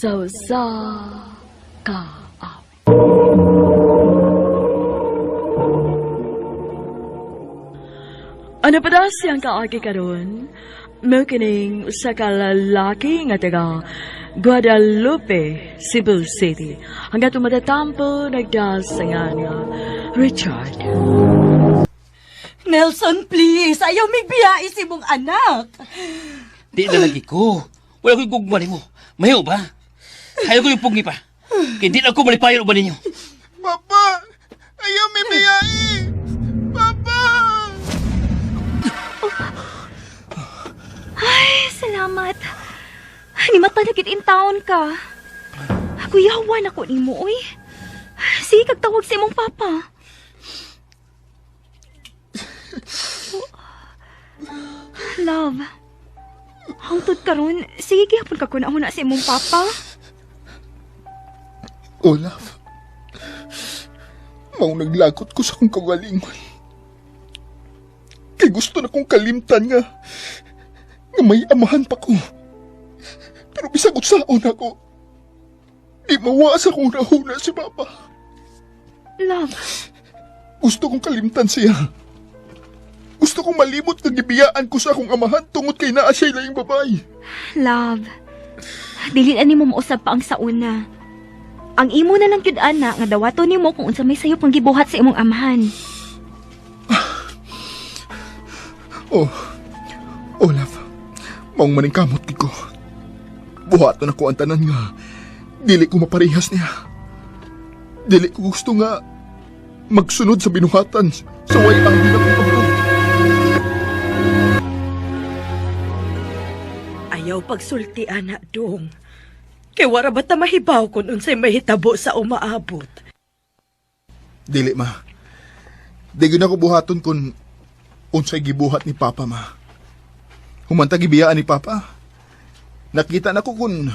sa ka. Ano pa daw siyang kaagi karon? Makining sa kalalaki nga taga Guadalupe, Cebu City. Hanggang tumatatampo nagdasangan nga Richard. Nelson, please. Ayaw may biyais imong anak. Di na lagi ko. Wala ko yung gugmali mo. Mayaw ba? Ayaw ko yung pungi pa. Kaya di na ako malipayon ba ninyo. Papa! Ayaw may biyai! Papa! Ay, salamat. Ni matanagit in town ka. Kuyawan ako ni mo, oy. Sige, kagtawag sa imong papa. Love, hangtod karon, sige gihapon ka kunahon na sa imong papa. Olaf, mau naglakot ko sa akong kagalingon. Kay gusto na kong kalimtan nga may amahan pa ko. Pero bisag utsaon ako, di mawas akong rahuna si Papa. Love, Gusto kong kalimtan siya. Gusto kong malimot na gibiyaan ko sa akong amahan tungod kay naa siya lang babae. love. Dili ani mo mausab pa ang sauna. Ang imo na lang gyud ana nga dawaton nimo kung unsa may sayop ang gibuhat sa imong amahan. Oh, Olaf, maong maningkamot ko. Buhaton ako ang tanan nga. Dili ko maparehas niya. Dili ko gusto nga magsunod sa binuhatan sa way ang ginagawa. Ayaw pagsulti, anak, dong. Kay wara ba ta mahibaw kung unsay mahitabo sa umaabot? Dili, ma. Di na ako buhaton kung unsay gibuhat ni Papa, ma. Humantag gibiyaan ni Papa. Nakita na ko kung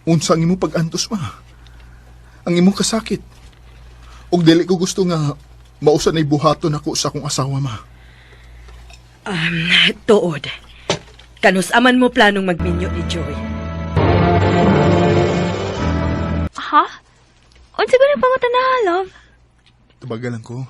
unsang imo pag-antos, ma. Ang imong kasakit. Og dili ko gusto nga mausa na buhaton ako sa akong asawa, ma. Tuod. Kanus aman mo planong magminyo ni Joy. Ha? Unsa ba nang pangutan na, love? Tubagalan ko.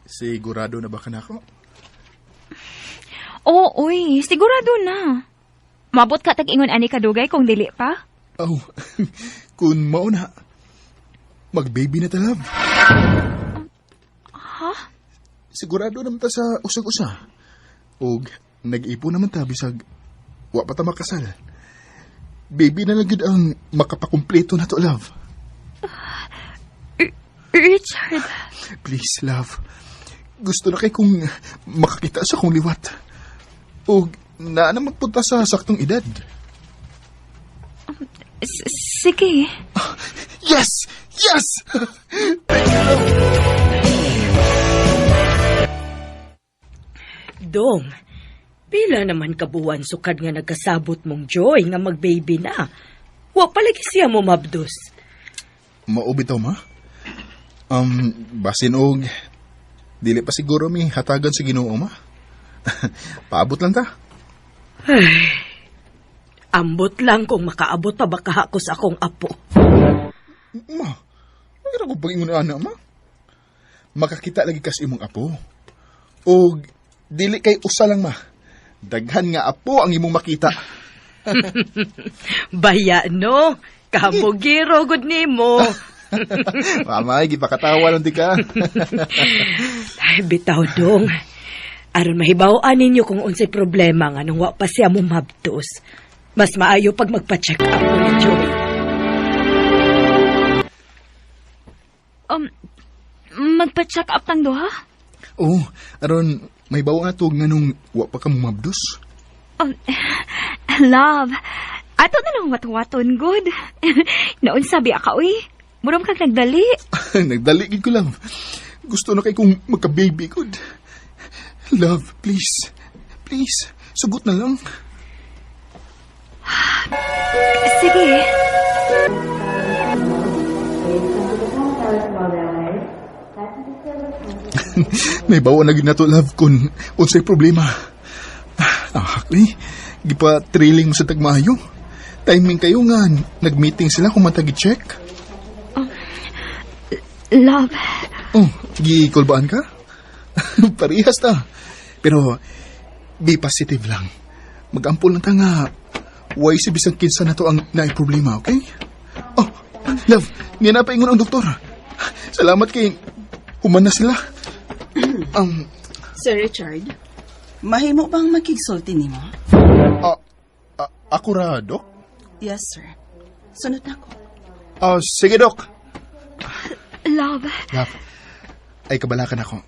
Sigurado na ba ka na ako? Oo, uy, sigurado na. Mabot ka tag-ingon ani kadugay kung dili pa? Oh, kung mauna, mag-baby na talab. Ha? Sigurado naman ta sa usag-usa. Og nag-ipo naman ta bisag wa pa ta makasal. Baby na lang gid ang makapakumpleto na to, love. Richard. Please, love. Gusto na kay kong makakita sa kong liwat. Og na magpunta sa saktong edad. Sige. Yes! Yes! Dong, pila naman kabuwan sukad nga nagkasabot mong Joy nga mag-baby na. Wa palagi siya mo mabdos. Maubitaw, ma? Basin og dili pa siguro mi hatagan sa Ginoo, ma. Paabot lang ta. Ambot lang kung makaabot pa baka ako sa akong apo. Ma, mayroon ko pag-ingon na, ma. Makakita lagi kas imong apo. O dili kay usa lang, ma. Daghan nga apo ang imong makita. Baya, no? Kamugiro, good nimo. Mama, gipakatawa lang di ka. Ay, bitaw, Dong. Aron mahibawaan ninyo kung unsay problema nga nung wa pa siya mo mabdos. Mas maayo pag magpa-check up mo ni Joy. Magpa-check up tang duha? Oh, aron may bawa nga tug nga nung wa pa ka mumabdos. Love, ato na lang wat-waton, good. Noon sabi ka, uy. Muram kang nagdali. Nagdali gid ko lang. Gusto na kay kong magka-baby good. Love, please. Please, sugot na lang. Sige. May bawa na gid nato, love, kung unsay problema. Hakli, gipa-trailing mo sa tagmayo. timing kayo nga, nag-meeting sila kung matagi-check. Love, Oh, gikulbaan ka? Parihas ta. Pero, be positive lang. Mag-ampol lang ta nga. Why si bisang kinsa na to ang problema, okay? Oh, love, niya na paingon ang doktor. Salamat kay human na sila. Sir Richard, mahimo bang makigsulti nimo? Ako ra, Dok? Yes, sir. Sunod na ko. Sige, Dok. love. Love, ay kabalakan ako.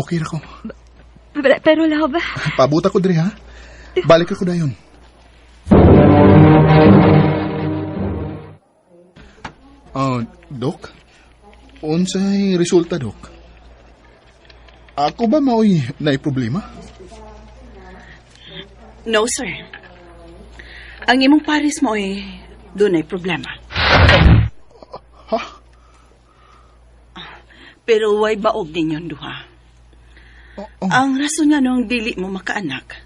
Okay ra ko. Pero love, Pabuta ko diri, ha? Balik ako dayon. Dok? Unsay resulta, Dok? Ako ba mao'y naay problema? No, sir. Ang imong pares mo ay doon ay problema. Ha? Pero way baog ninyon duha. Ang rason nga nung dili mo makaanak,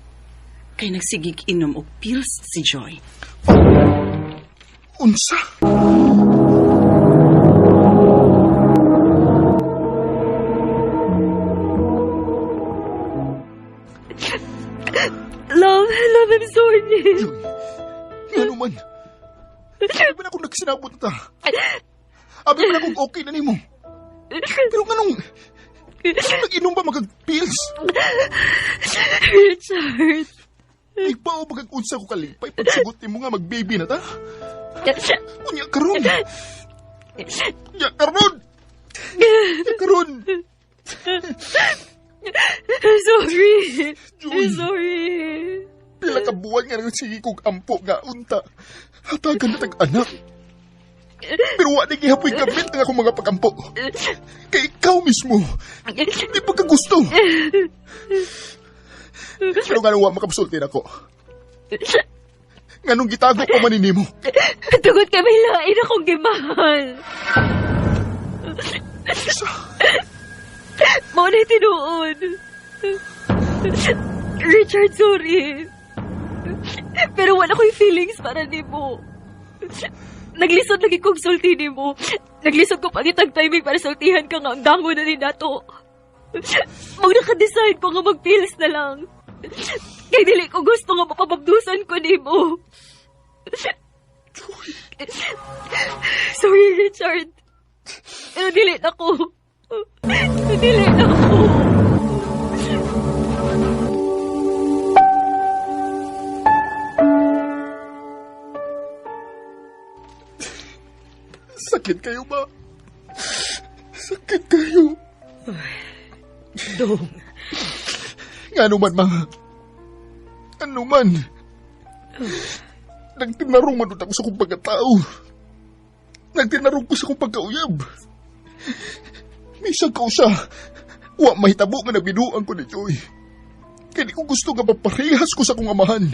kay nagsigig inom og pills si Joy. Unsa? love, I'm sorry. Ano man? Abi ba na akong nagsinabot na ta? Abi ba na akong okay na nimo? Pero nganong nag-inom ba magag-pills? Richard. Ikaw magag-unsa ko kalipay pagsugot mo nga mag-baby na ta? Unya karon. Ya karon. Ya karon. Sorry. Joy. Sorry. Pila ka buwan nga nang sige kong ampo nga unta. Hatagan na tag-anak. Pero wa na gihapoy gamit ang akong mga pagampo. Kay ikaw mismo. Di pa ka gusto. Pero nga nung wa makapasultin ako. Nga nung gitago pa maninimo. Tugod kami lain akong gimahal. Mo na tinuod. Richard, sorry. Pero wala ko'y feelings para ni mo. Naglisod lagi kong sulti ni mo. Naglisod ko pangitag timing para sultihan ka nga ang dango na ni Nato. Mag naka-decide ko nga mag-pills na lang. Kaya dili ko gusto nga mapabagdusan ko ni mo. Sorry, Richard. Pero dili na ko. Dili na ko. Sakit kayo ba? Sakit kayo. Dong, Nga naman, mga. Ano man. Nagtinarong man ako sa kong pagkatao. Nagtinarong ko sa kong pagkauyab. Misang ka siya. Wa mahitabo nga nabinuan ko ni Joy. Kaya di ko gusto nga maparehas ko sa kong amahan.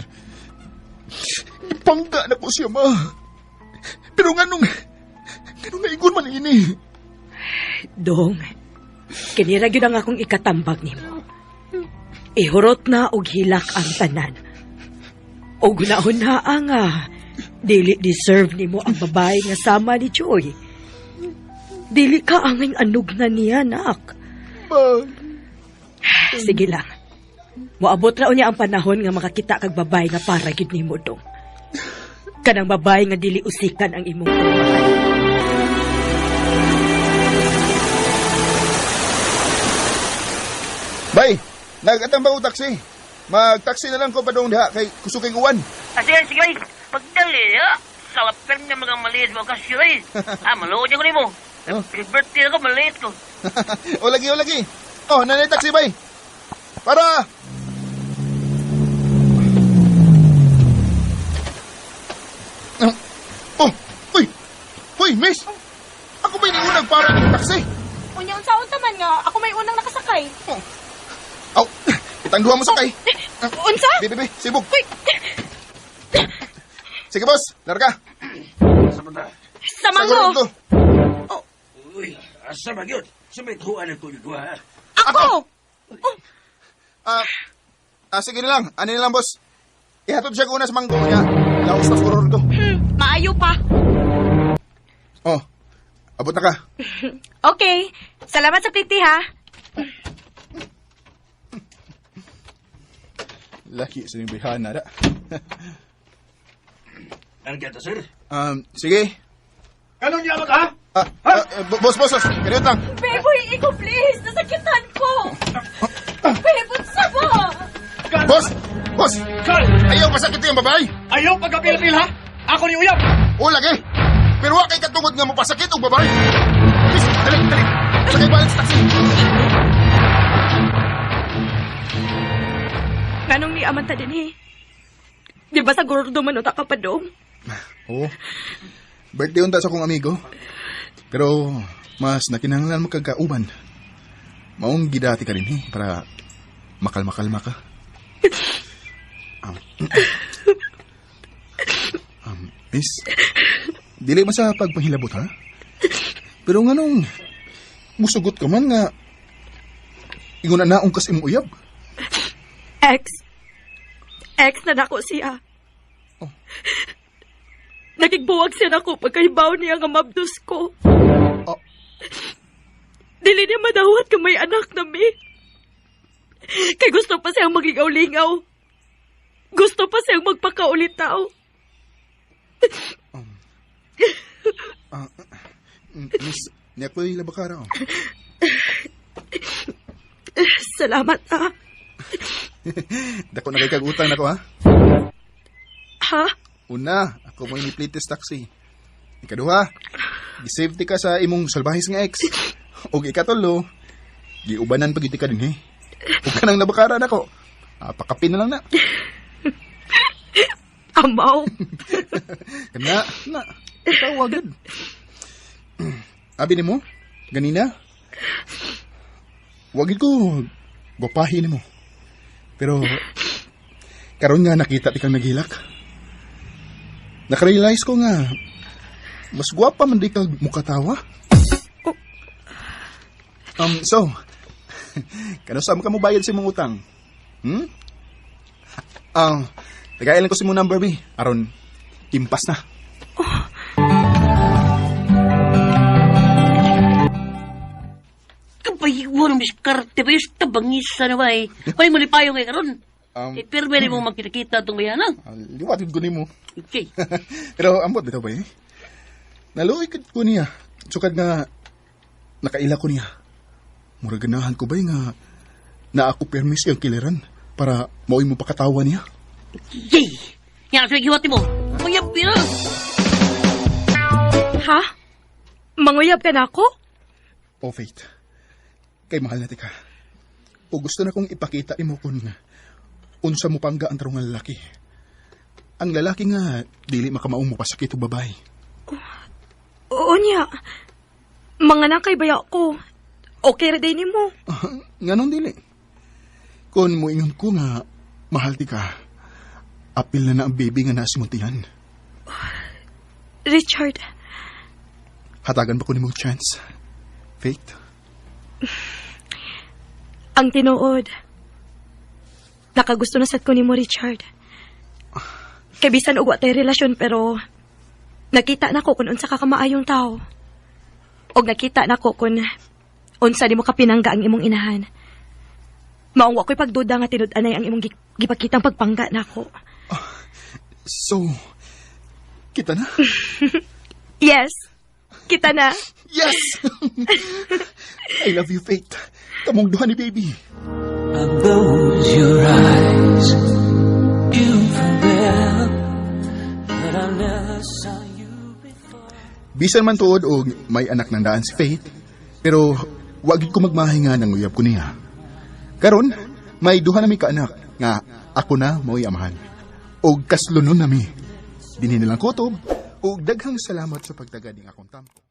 Ipangga na ko siya, ma. Pero nga nung naigon man ini. Dong, kinira gyud ang akong ikatambag nimo. Ihurot na og hilak ang tanan. Og una nga, dili deserve nimo ang babae nga sama ni Joy. Dili ka angin anug na niya, nak. Ma, Sige lang. Moabot ra unya ang panahon nga makakita kag babae nga para gid nimo, Dong. Kanang babae nga dili usikan ang imong pagmamahal. bay, nagatang ba ko taxi? Mag-taxi na lang ko pa doon diha kay kusukay uwan. Sige, ay. Pagdali, ha? Salaper nga mga maliit mo kasi, ay. Maluod niya ko ni mo. Birthday ako, maliit ko. o lagi. Oh, nanay taxi, bay. Para! Oh, uy, miss! Ako ba'y niunag para ng taxi? Unya unsaon taman nga ako may unang nakasakay. Aw, itang duha mo sakay. Unsa? Bibi, sibog. Sige, boss, larga. Sama Saguro mo. to. Uy, asa ba yun? Sa may tuwan ang tuloy ko, ha? Ako. Sige na lang. Ano na lang, boss? Ihatod siya kuna sa mangko niya. Laos na siguro to. Maayo pa. Oh, abot na ka. Okay. Salamat sa pliti, ha? Laki sa yung bihana da. Ano kaya sir? Sige. Ano niya ha? Boss, kaya utang. Beboy, ikaw please! Nasakitan ko! Beboy, saba! Boss! Carl! Ayaw masakit yung babae. Ayaw pagkapil-pil ha? Ako ni Uyab! O, lagi. Pero wa kay katungod nga mapasakit og babae. Please, dali. Sakay balik sa taxi. Nganong ni aman ta din eh. Di ba sa gordo man uta ka pa dong? Oo. Birthday unta sa akong amigo. Pero mas nakinahanglan magkagauban. Maong gidati ka rin para makalma ka. Miss, dili man sa pagpanghilabot ha? Pero nganong musugot ka man nga ingon na naong kas imong uyab. Ex na nako siya. Nagigbuwag siya nako pagkahibaw niya nga mabdus ko. Oh. Dili niya madawat ka may anak na mi. Kay gusto pa siyang magligaw-lingaw. Gusto pa siyang magpakaulitaw. Miss, niya ko'y labakara oh. Salamat ha. Dako na kay kag-utang na ko ha. Ha? Una, ako mo iniplitis taxi. Ikaduha, gisafety ka sa imong salbahis nga ex. O ikatulo, giubanan pagiti ka din Huwag ka nang nabakara na ko. Pakapin na lang na. Amaw. Na, tawagad. Abi ni mo, ganina, wagid ko, gupahin mo. Pero, karon nga nakita ti kang naghilak. Nakarealize ko nga, mas gwapa man di kang mukatawa. So, kanusam ka mo bayad sa mong utang? Tagailan ko si mong number, B. Aron, impas na. Kapayiwan, miskarte pa yung tabangisa na ba eh. Pwede mo lipayo kayo karon. Pero pwede mo magkita-kita itong bayanan. Liwatid ko ni mo. Okay. Pero ambot bitaw ba Naluoy ko niya. Sukad nga, nakaila ko niya. Muraganahan ko ba nga na ako permis yung kiliran para mauwi mo pakatawa niya? Yay! Yan, so ikiwati mo. Mayab na. Ha? Manguyab ka na ako? Oh, Faith. Kay mahal na ka. O gusto na kong ipakita mo kung unsa mo pangga ang tarong nga lalaki. Ang lalaki nga, dili makamaong mo pasakit o babae. Oo niya. Mga nakay baya ko. Okay ra din mo. Nganon dili. Kung mo ingon ko nga, mahal ti ka, apil na ang baby nga nasimuntihan. Richard. Hatagan ba ko ni mong chance? Faith? Ang tinuod. Nakagusto na sad ko ni mo, Richard. Kay bisan ugwa tay relasyon pero nakita na ko kung unsa ka kamaayong tao. Og nakita na ko kung unsa di mo kapinangga ang imong inahan. Maong wa ko'y pagduda nga tinud-anay ang imong gipakitang pagpangga nako. So, kita na? Yes. Kita na. Yes! I love you, Faith. Kamong duha ni baby. I close your eyes. You forget that I never saw you before. Bisan man tuod og may anak ng daan si Faith, pero wagid ko magmahinga ng uyab ko niya. Karon, may duha na mi kaanak nga ako na mao'y amahan. Og kaslunon nami. Dinhi nilang kutob og daghang salamat sa pagtagading akong tampo.